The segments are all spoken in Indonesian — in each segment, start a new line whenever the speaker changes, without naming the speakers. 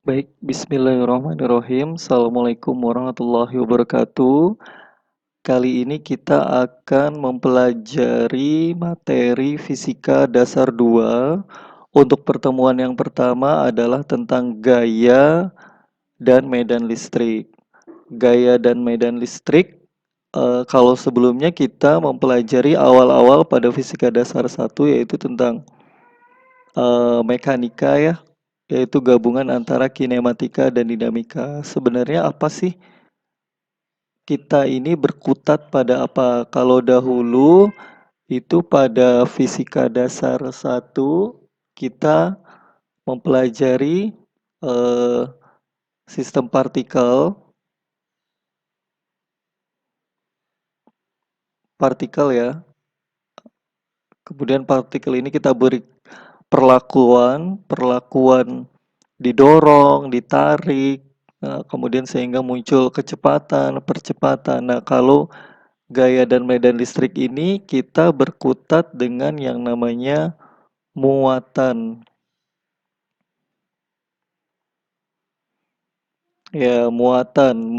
Baik, bismillahirrahmanirrahim. Assalamualaikum warahmatullahi wabarakatuh. Kali ini kita akan mempelajari materi fisika dasar 2. Untuk pertemuan yang pertama adalah tentang gaya dan medan listrik. Gaya dan medan listrik, kalau sebelumnya kita mempelajari awal-awal pada fisika dasar 1 yaitu tentang mekanika ya, yaitu gabungan antara kinematika dan dinamika. Sebenarnya apa sih kita ini berkutat pada apa? Kalau dahulu itu pada fisika dasar 1 kita mempelajari eh, sistem partikel ya. Kemudian partikel ini kita beri perlakuan didorong, ditarik, kemudian sehingga muncul kecepatan, percepatan. Nah, kalau gaya dan medan listrik ini kita berkutat dengan yang namanya muatan. Ya, muatan.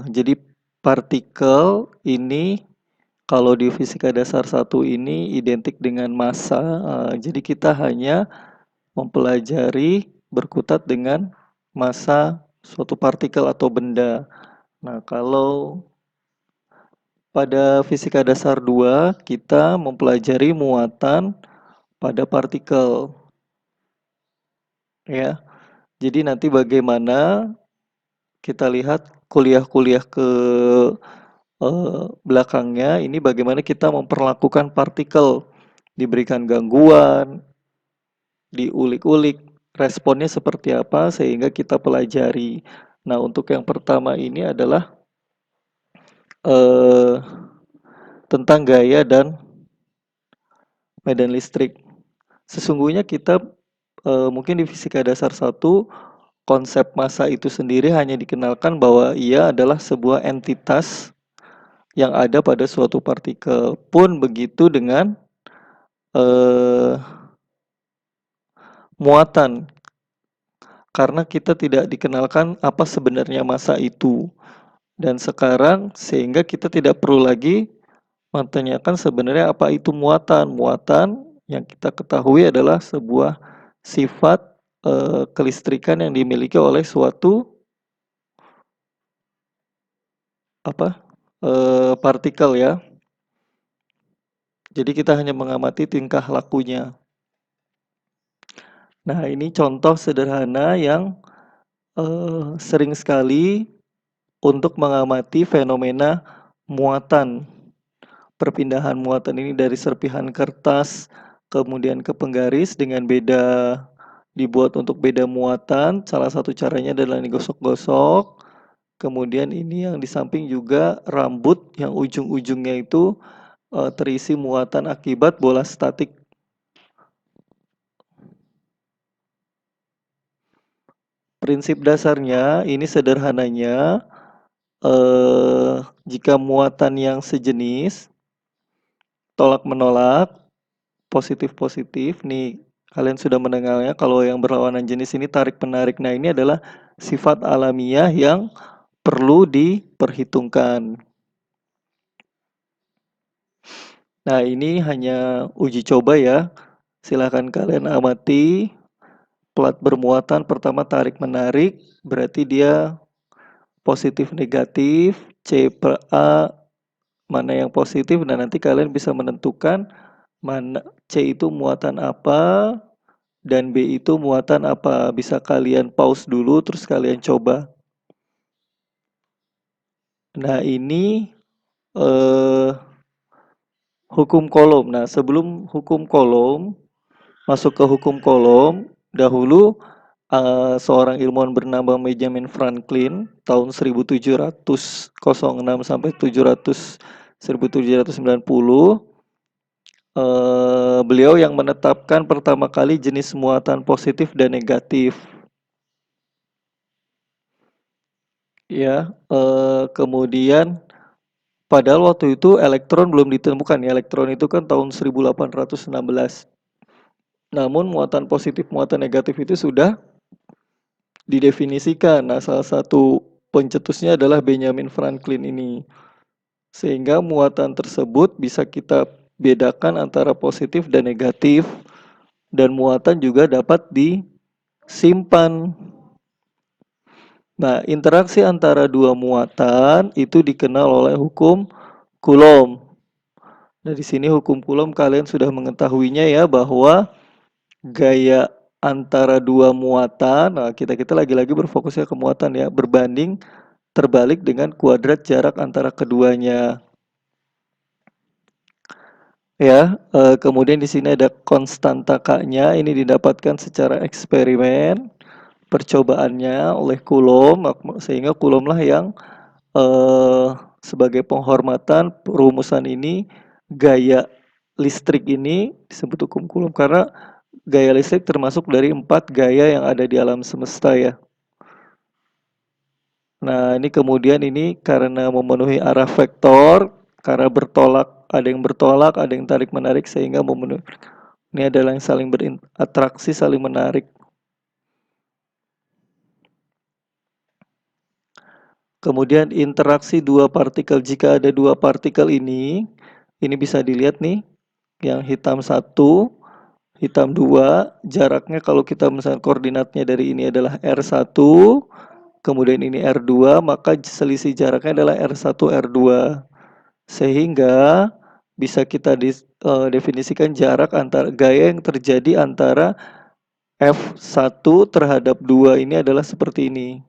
Jadi partikel ini kalau di fisika dasar 1 ini identik dengan massa. Jadi kita hanya mempelajari berkutat dengan massa suatu partikel atau benda. Nah, kalau pada fisika dasar 2 kita mempelajari muatan pada partikel ya. Jadi nanti bagaimana kita lihat kuliah-kuliah ke belakangnya ini bagaimana kita memperlakukan partikel, diberikan gangguan, diulik-ulik, responnya seperti apa sehingga kita pelajari. Nah, untuk yang pertama ini adalah eh, tentang gaya dan medan listrik. Sesungguhnya kita mungkin di fisika dasar 1 konsep massa itu sendiri hanya dikenalkan bahwa ia adalah sebuah entitas yang ada pada suatu partikel. Pun begitu dengan eh, muatan, karena kita tidak dikenalkan apa sebenarnya massa itu. Dan sekarang sehingga kita tidak perlu lagi menanyakan sebenarnya apa itu muatan. Muatan yang kita ketahui adalah sebuah sifat kelistrikan yang dimiliki oleh suatu partikel ya. Jadi kita hanya mengamati tingkah lakunya. Nah, ini contoh sederhana yang sering sekali untuk mengamati fenomena muatan. Perpindahan muatan ini dari serpihan kertas kemudian ke penggaris dengan beda dibuat untuk beda muatan. Salah satu caranya adalah digosok-gosok. Kemudian ini yang di samping juga rambut yang ujung-ujungnya itu terisi muatan akibat bola statik. Prinsip dasarnya ini sederhananya jika muatan yang sejenis tolak-menolak, positif-positif, nih kalian sudah mendengarnya kalau yang berlawanan jenis ini tarik-menarik. Nah, ini adalah sifat alamiah yang perlu diperhitungkan. Nah, ini hanya uji coba ya. Silahkan kalian amati. Plat bermuatan pertama tarik-menarik, berarti dia positif negatif, C per A mana yang positif. Nah, nanti kalian bisa menentukan mana C itu muatan apa dan B itu muatan apa. Bisa kalian pause dulu terus kalian coba. Nah, ini hukum Coulomb. Nah, sebelum hukum Coulomb masuk ke hukum Coulomb, dahulu seorang ilmuwan bernama Benjamin Franklin tahun 1706 sampai 1790 beliau yang menetapkan pertama kali jenis muatan positif dan negatif. Ya, kemudian padahal waktu itu elektron belum ditemukan ya. Elektron itu kan tahun 1816. Namun muatan positif, muatan negatif itu sudah didefinisikan. Nah, salah satu pencetusnya adalah Benjamin Franklin ini. Sehingga muatan tersebut bisa kita bedakan antara positif dan negatif, dan muatan juga dapat disimpan. Nah, interaksi antara dua muatan itu dikenal oleh hukum Coulomb. Nah, di sini hukum Coulomb kalian sudah mengetahuinya ya, bahwa gaya antara dua muatan, nah kita lagi-lagi berfokusnya ke muatan ya, berbanding terbalik dengan kuadrat jarak antara keduanya. Ya, kemudian di sini ada konstanta K-nya, ini didapatkan secara eksperimen percobaannya oleh Coulomb, sehingga Coulomb lah yang sebagai penghormatan rumusan ini, gaya listrik ini disebut hukum Coulomb karena gaya listrik termasuk dari 4 gaya yang ada di alam semesta ya. Nah, ini kemudian ini karena memenuhi arah vektor, karena bertolak, ada yang tarik menarik sehingga memenuhi. Ini adalah yang saling beratraksi, saling menarik. Kemudian interaksi dua partikel, jika ada dua partikel ini bisa dilihat nih, yang hitam 1, hitam 2, jaraknya kalau kita misalnya koordinatnya dari ini adalah R1, kemudian ini R2, maka selisih jaraknya adalah R1, R2. Sehingga bisa kita definisikan jarak antara gaya yang terjadi antara F1 terhadap 2 ini adalah seperti ini.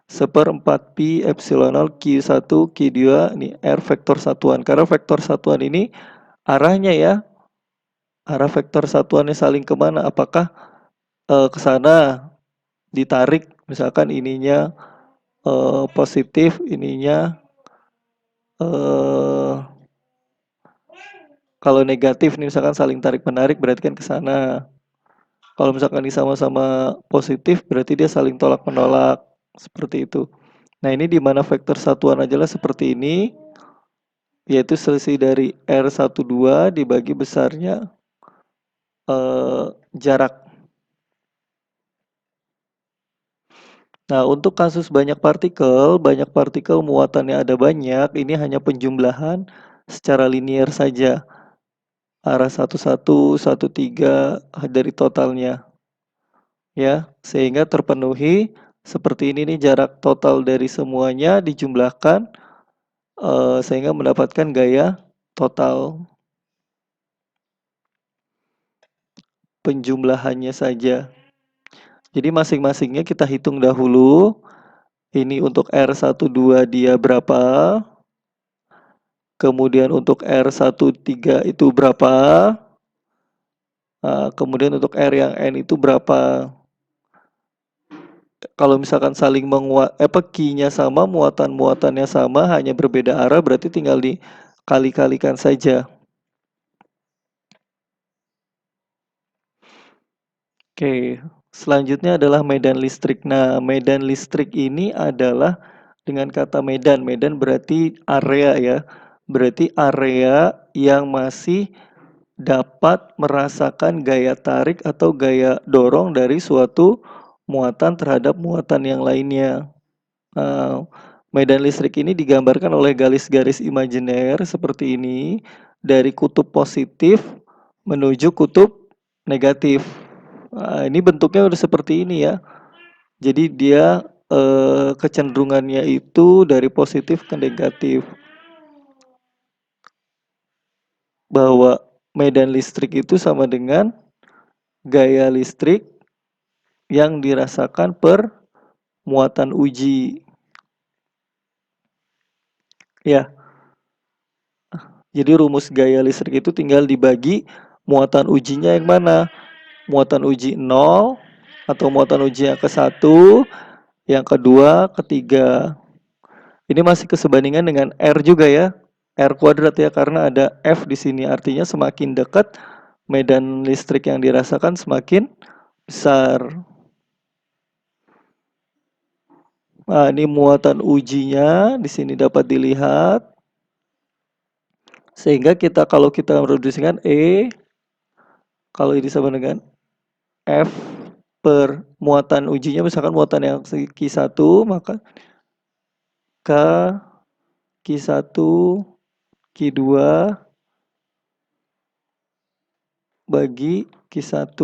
1/4 pi epsilon 0 Q1 Q2 ini R vektor satuan. Karena vektor satuan ini arahnya ya, arah vektor satuannya saling kemana? Apakah ke sana ditarik, misalkan ininya positif, ininya kalau negatif nih, misalkan saling tarik menarik berarti kan ke sana. Kalau misalkan ini sama-sama positif berarti dia saling tolak menolak, seperti itu. Nah, ini di mana vektor satuan aja lah seperti ini, yaitu selisih dari R12 dibagi besarnya jarak. Nah, untuk kasus banyak partikel muatannya ada banyak, ini hanya penjumlahan secara linear saja. Arah 11, 13 dari totalnya. Ya, sehingga terpenuhi seperti ini nih, jarak total dari semuanya dijumlahkan sehingga mendapatkan gaya total. Penjumlahannya saja. Jadi masing-masingnya kita hitung dahulu. Ini untuk R12 dia berapa? Kemudian untuk R13 itu berapa? Kemudian untuk R yang N itu berapa? Kalau misalkan saling Q-nya sama, muatan-muatannya sama, hanya berbeda arah, berarti tinggal dikali-kalikan saja. Oke, selanjutnya adalah medan listrik. Nah, medan listrik ini adalah dengan kata medan. Medan berarti area ya. Berarti area yang masih dapat merasakan gaya tarik atau gaya dorong dari suatu muatan terhadap muatan yang lainnya. Medan listrik ini digambarkan oleh garis-garis imajiner seperti ini, dari kutub positif menuju kutub negatif. Ini bentuknya udah seperti ini ya. Jadi dia kecenderungannya itu dari positif ke negatif. Bahwa medan listrik itu sama dengan gaya listrik yang dirasakan per muatan uji. Ya. Jadi rumus gaya listrik itu tinggal dibagi muatan ujinya yang mana. Muatan uji 0 atau muatan uji yang ke-1, yang kedua, ketiga. Ini masih kesebandingan dengan R juga ya. R kuadrat ya, karena ada F di sini. Artinya semakin dekat medan listrik yang dirasakan semakin besar. Nah, ini muatan ujinya di sini dapat dilihat. Sehingga kalau kita mereduksikan E, kalau ini sama dengan F per muatan ujinya, misalkan muatan yang Q1, maka K Q1 Q2 bagi Q1.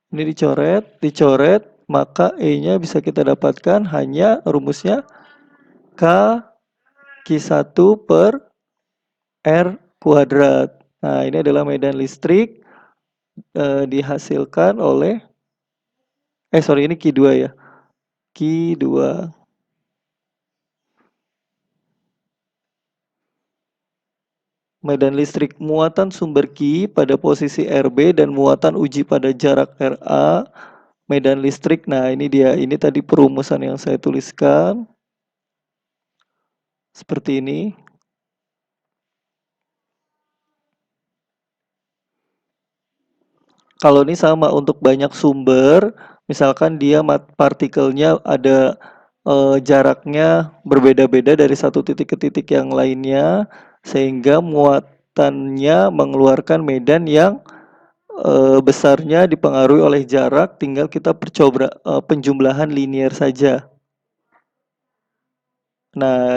Ini dicoret, maka E-nya bisa kita dapatkan hanya rumusnya K Q1 per R kuadrat. Nah, ini adalah medan listrik dihasilkan oleh ini Q2 ya. Q2. Medan listrik muatan sumber Q pada posisi RB dan muatan uji pada jarak RA. Medan listrik, nah ini dia, ini tadi perumusan yang saya tuliskan. Seperti ini. Kalau ini sama untuk banyak sumber, misalkan dia partikelnya ada jaraknya berbeda-beda dari satu titik ke titik yang lainnya, sehingga muatannya mengeluarkan medan yang besarnya dipengaruhi oleh jarak, tinggal kita percoba penjumlahan linier saja. Nah,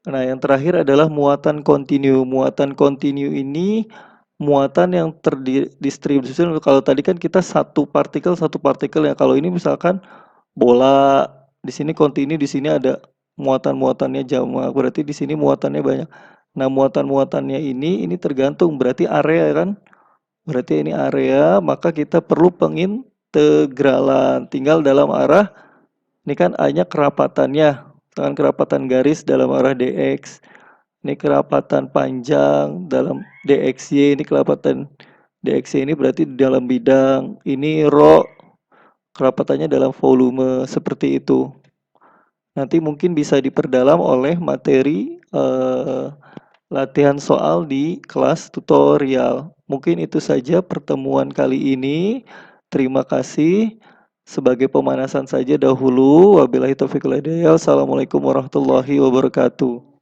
yang terakhir adalah muatan kontinu. Muatan kontinu ini muatan yang terdistribusi. Kalau tadi kan kita satu partikel ya. Kalau ini misalkan bola, di sini kontinu, di sini ada muatan-muatannya jamak. Berarti di sini muatannya banyak. Nah, muatan-muatannya ini tergantung, berarti area kan. Berarti ini area, maka kita perlu pengintegralan. Tinggal dalam arah, ini kan A-nya kerapatannya. Misalkan kerapatan garis dalam arah dx. Ini kerapatan panjang dalam dxy, ini kerapatan dxy ini berarti di dalam bidang. Ini rho, kerapatannya dalam volume, seperti itu. Nanti mungkin bisa diperdalam oleh materi latihan soal di kelas tutorial. Mungkin itu saja pertemuan kali ini. Terima kasih. Sebagai pemanasan saja dahulu. Wabillahi taufiq wal hidayah. Assalamualaikum warahmatullahi wabarakatuh.